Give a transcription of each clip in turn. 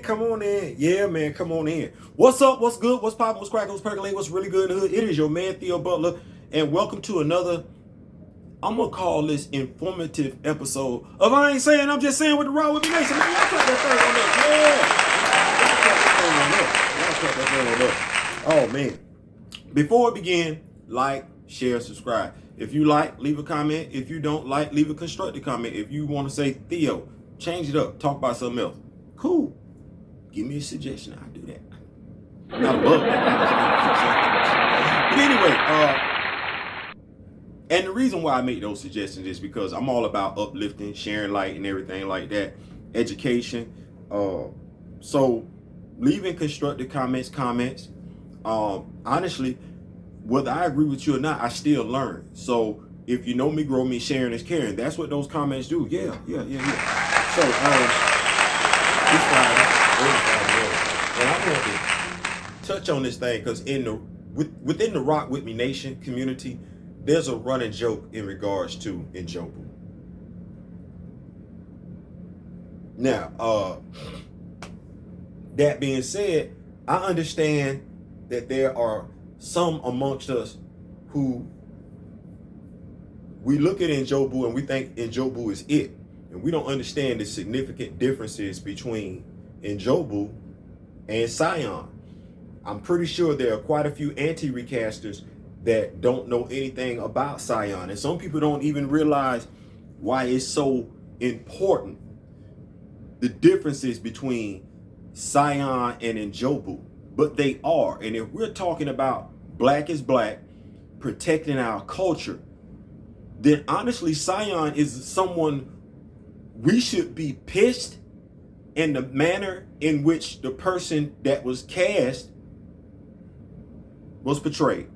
come on in. Yeah, man, come on in. What's up? What's good? What's poppin'? What's crackin'? What's percolating? What's really good in the hood? It is your man, Theo Butler, and welcome to another, I'm going to call this informative episode of I Ain't Saying, I'm Just Saying with the Raw With Me Nation. Man, y'all clap that thing on up. Yeah. Y'all clap that thing on up. Y'all clap that thing on up. Oh, man. Before we begin, like, share, subscribe. If you like, leave a comment. If you don't like, leave a constructive comment. If you want to say, Theo, change it up, talk about something else. Cool. Give me a suggestion. I'll do that. Not above that. But anyway, and the reason why I make those suggestions is because I'm all about uplifting, sharing light and everything like that. Education. So leaving constructive comments. Honestly, whether I agree with you or not, I still learn. So if you know me, grow me, sharing is caring. That's what those comments do. Yeah. So it's Friday. And I want to touch on this thing because within the Rock With Me Nation community, there's a running joke in regards to Njobu. Now, that being said, I understand that there are some amongst us who we look at Njobu and we think Njobu is it. And we don't understand the significant differences between Njobu and Sion. I'm pretty sure there are quite a few anti-recasters that don't know anything about Sion. And some people don't even realize why it's so important, the differences between Sion and Njobu. But they are. And if we're talking about black is black, protecting our culture, then honestly, Sion is someone we should be pissed in the manner in which the person that was cast was portrayed.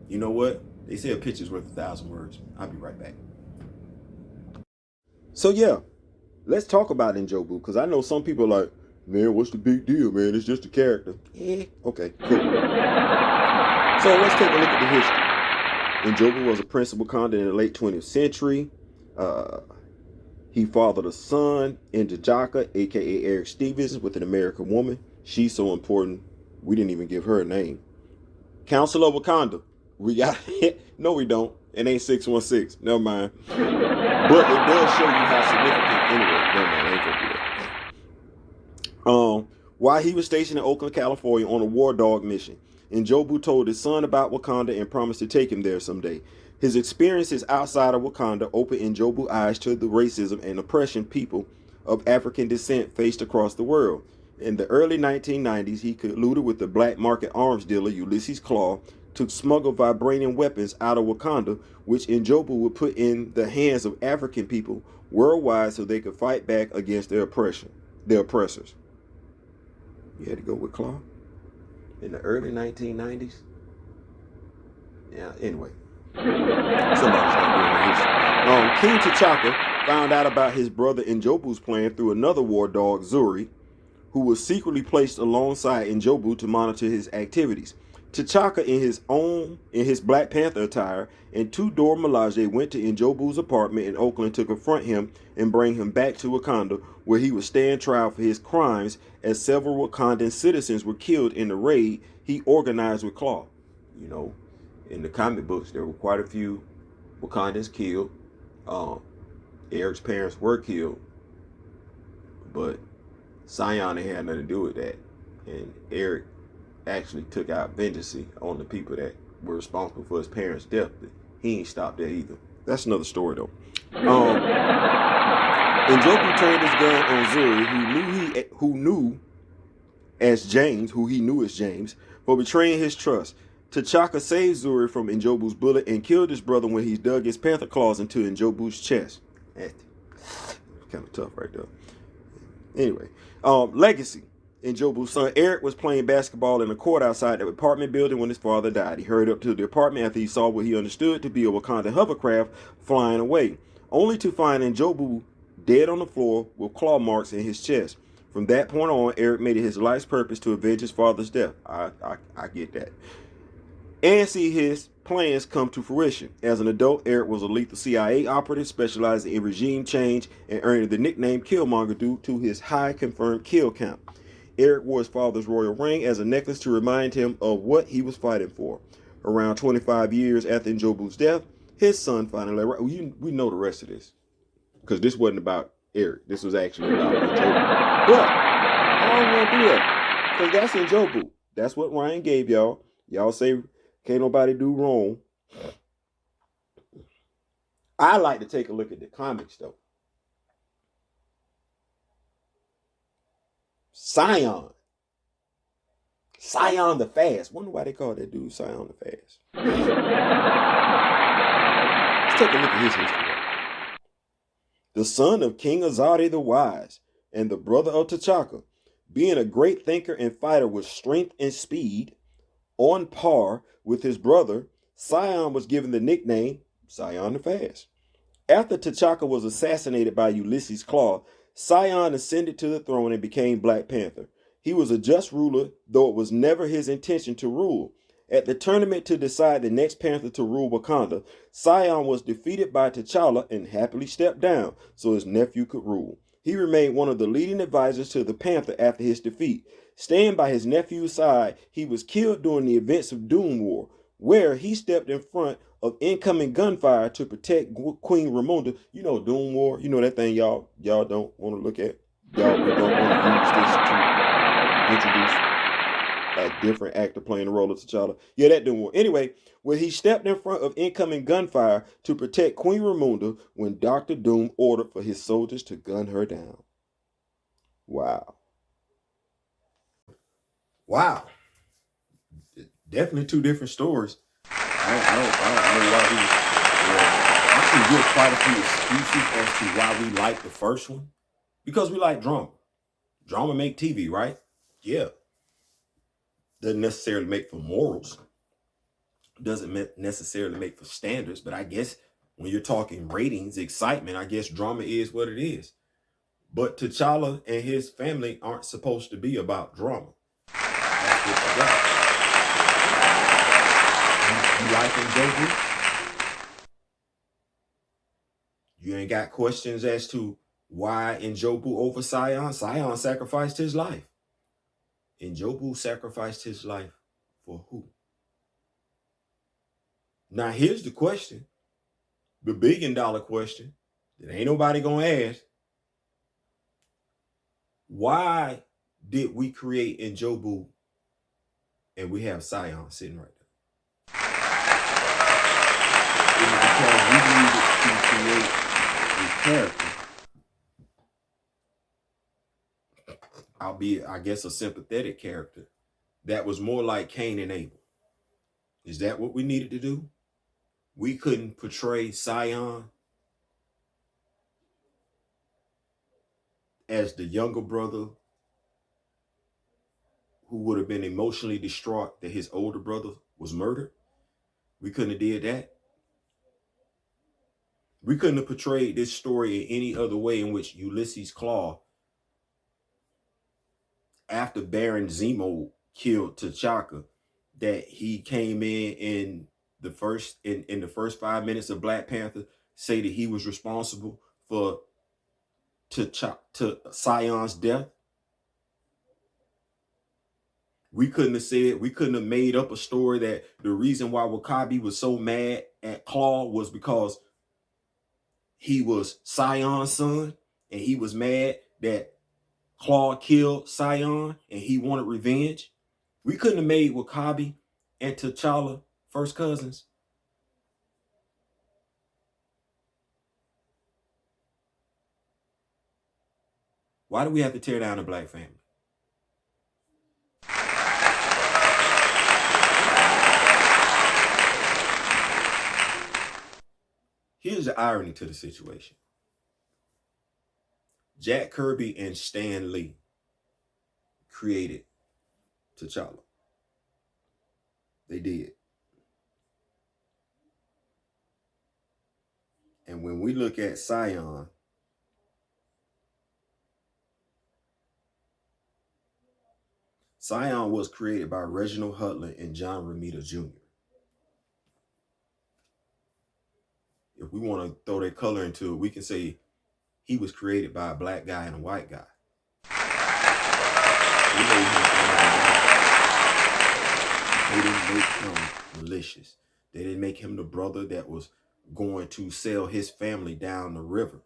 You know what? They say a picture's worth 1,000 words. I'll be right back. So yeah, let's talk about Njobu, because I know some people are like, man, what's the big deal, man? It's just a character. Okay, cool. So let's take a look at the history. Njobu was a prince of Wakanda in the late 20th century. He fathered a son in T'Chaka, aka Eric Stevens, with an American woman. She's so important, we didn't even give her a name. Council of Wakanda. We got it. No, we don't. It ain't 616. Never mind. But it does show you how significant. Anyway, never mind. I ain't gonna do that. While he was stationed in Oakland, California on a war dog mission, Njobu told his son about Wakanda and promised to take him there someday. His experiences outside of Wakanda opened Njobu's eyes to the racism and oppression people of African descent faced across the world. In the early 1990s, he colluded with the black market arms dealer Ulysses Claw to smuggle vibranium weapons out of Wakanda, which Njobu would put in the hands of African people worldwide so they could fight back against their oppressors. You had to go with Claw? In the early 1990s? Yeah, anyway. Somebody's not doing the history. King T'Chaka found out about his brother Njobu's plan through another war dog, Zuri, who was secretly placed alongside Njobu to monitor his activities. T'Chaka, in his Black Panther attire and two-door Melage, went to Njobu's apartment in Oakland to confront him and bring him back to Wakanda, where he would stand trial for his crimes, as several Wakandan citizens were killed in the raid he organized with Claw. You know, in the comic books, there were quite a few Wakandans killed. Eric's parents were killed, but Sion had nothing to do with that. And Eric actually took out vengeance on the people that were responsible for his parents' death. But he ain't stopped that either. That's another story, though. Njobu turned his gun on Zuri, who he knew as James, for betraying his trust. T'Chaka saved Zuri from Njobu's bullet and killed his brother when he dug his panther claws into Njobu's chest. That's kind of tough right there. Anyway, legacy. Njobu's son Eric was playing basketball in a court outside the apartment building when his father died. He hurried up to the apartment after he saw what he understood to be a Wakanda hovercraft flying away, only to find Njobu dead on the floor with claw marks in his chest. From that point on, Eric made it his life's purpose to avenge his father's death. I get that. and see his plans come to fruition. As an adult, Eric was a lethal CIA operative specializing in regime change and earning the nickname Killmonger due to his high confirmed kill count. Eric wore his father's royal ring as a necklace to remind him of what he was fighting for. Around 25 years after Njobu's death, his son finally arrived. We know the rest of this because this wasn't about Eric. This was actually about Njobu. But I don't want to do that because that's Njobu. That's what Ryan gave y'all. Y'all say can't nobody do wrong. I like to take a look at the comics though. Scion. Scion the Fast. Wonder why they call that dude Scion the Fast. Let's take a look at his history. The son of King Azadi the Wise and the brother of T'Chaka, being a great thinker and fighter with strength and speed, on par with his brother, Scion was given the nickname Scion the Fast. After T'Chaka was assassinated by Ulysses Claw, Scion ascended to the throne and became Black Panther. He was a just ruler, though it was never his intention to rule. At the tournament to decide the next Panther to rule Wakanda, Scion was defeated by T'Challa and happily stepped down so his nephew could rule. He remained one of the leading advisors to the Panther after his defeat. Staying by his nephew's side, he was killed during the events of Doom War, where he stepped in front of incoming gunfire to protect Queen Ramonda. You know Doom War, you know that thing y'all don't want to look at. Y'all don't want to use this to introduce a different actor playing the role of T'Challa. Yeah, that Doom War. Anyway, where he stepped in front of incoming gunfire to protect Queen Ramonda when Dr. Doom ordered for his soldiers to gun her down. Wow. Wow. Definitely two different stories. I don't know why I can give quite a few excuses as to why we like the first one. Because we like drama. Drama make TV, right? Yeah. Doesn't necessarily make for morals. Doesn't necessarily make for standards. But I guess when you're talking ratings, excitement, I guess drama is what it is. But T'Challa and his family aren't supposed to be about drama. That's what you got. You like Njobu? You ain't got questions as to why Njobu over Scion? Scion sacrificed his life. Njobu sacrificed his life for who? Now here's the question, the $1 billion question that ain't nobody gonna ask. Why did we create Njobu and we have Scion sitting right there? Is it because we needed to create a character, albeit I guess a sympathetic character, that was more like Cain and Abel? Is that what we needed to do? We couldn't portray Scion as the younger brother who would have been emotionally distraught that his older brother was murdered. We couldn't have did that. We couldn't have portrayed this story in any other way in which Ulysses Claw, after Baron Zemo killed T'Chaka, that he came in the first 5 minutes of Black Panther, say that he was responsible for Sion's death. We couldn't have made up a story that the reason why W'Kabi was so mad at Claw was because he was Sion's son and he was mad that Claw killed Sion and he wanted revenge. We couldn't have made W'Kabi and T'Challa first cousins. Why do we have to tear down the Black family? Here's the irony to the situation. Jack Kirby and Stan Lee created T'Challa. They did. And when we look at Sion, Sion was created by Reginald Hudlin and John Romita Jr. want to throw that color into it, we can say he was created by a black guy and a white guy. They didn't make him malicious. They didn't make him the brother that was going to sell his family down the river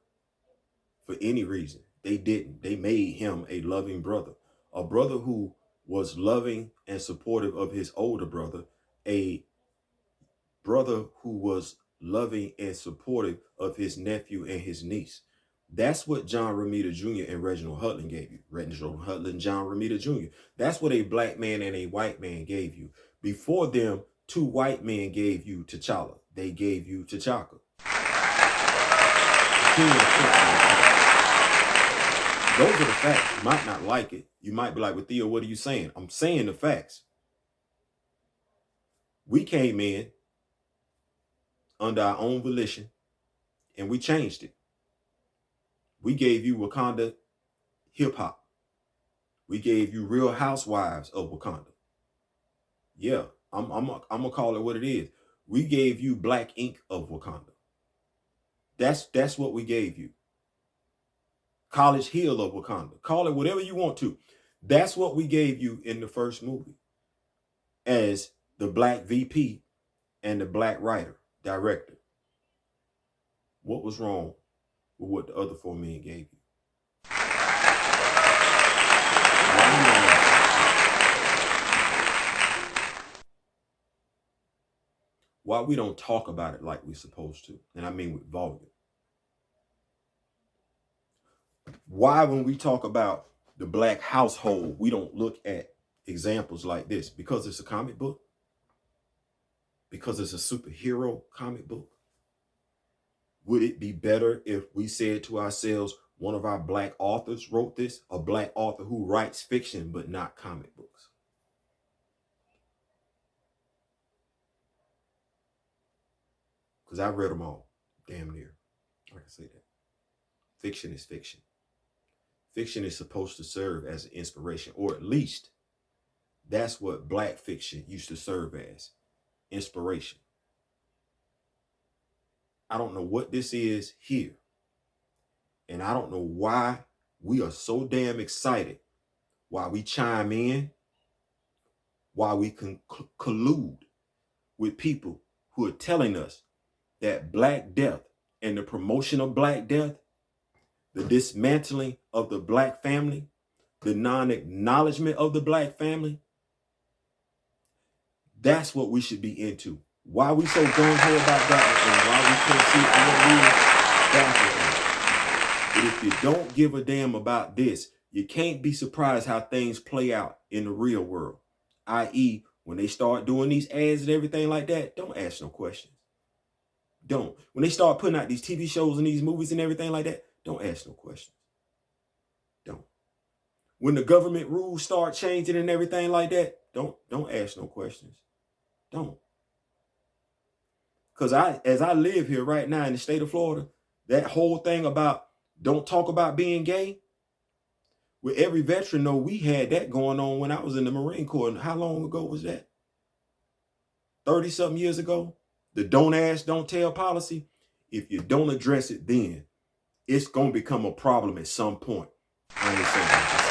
for any reason. They didn't. They made him a loving brother, a brother who was loving and supportive of his older brother, a brother who was loving and supportive of his nephew and his niece. That's what John Romita Jr. and Reginald Hudlin gave you. Reginald Hudlin, John Romita Jr. That's what a black man and a white man gave you. Before them, 2 white men gave you T'Challa. They gave you T'Chaka. The king of the prince. Those are the facts. You might not like it. You might be like, well, Theo, what are you saying? I'm saying the facts. We came in under our own volition and we changed it. We gave you Wakanda hip hop. We gave you Real Housewives of Wakanda. Yeah, I'm gonna call it what it is. We gave you Black Ink of Wakanda. That's what we gave you. College Hill of Wakanda. Call it whatever you want to. That's what we gave you in the first movie as the black VP and the black writer, director. What was wrong with what the other 4 men gave you? Why we don't talk about it like we're supposed to? And I mean with volume. Why when we talk about the black household, we don't look at examples like this? Because it's a comic book? Because it's a superhero comic book? Would it be better if we said to ourselves, one of our black authors wrote this? A black author who writes fiction but not comic books. Because I read them all, damn near. I can say that. Fiction is fiction. Fiction is supposed to serve as an inspiration, or at least that's what black fiction used to serve as, inspiration. I don't know what this is here. And I don't know why we are so damn excited, why we chime in, why we can collude with people who are telling us that Black death and the promotion of Black death, the dismantling of the Black family, the non-acknowledgement of the Black family, that's what we should be into. Why we so gung-ho about that and why we can't see it for what it is, that's what. But if you don't give a damn about this, you can't be surprised how things play out in the real world. I.e., when they start doing these ads and everything like that, don't ask no questions. Don't. When they start putting out these TV shows and these movies and everything like that, don't ask no questions. Don't. When the government rules start changing and everything like that, don't ask no questions. Don't. Because as I live here right now in the state of Florida, that whole thing about don't talk about being gay, with every veteran know we had that going on when I was in the Marine Corps. And how long ago was that? 30-something years ago? The don't ask, don't tell policy. If you don't address it then, it's going to become a problem at some point. I ain't saying that.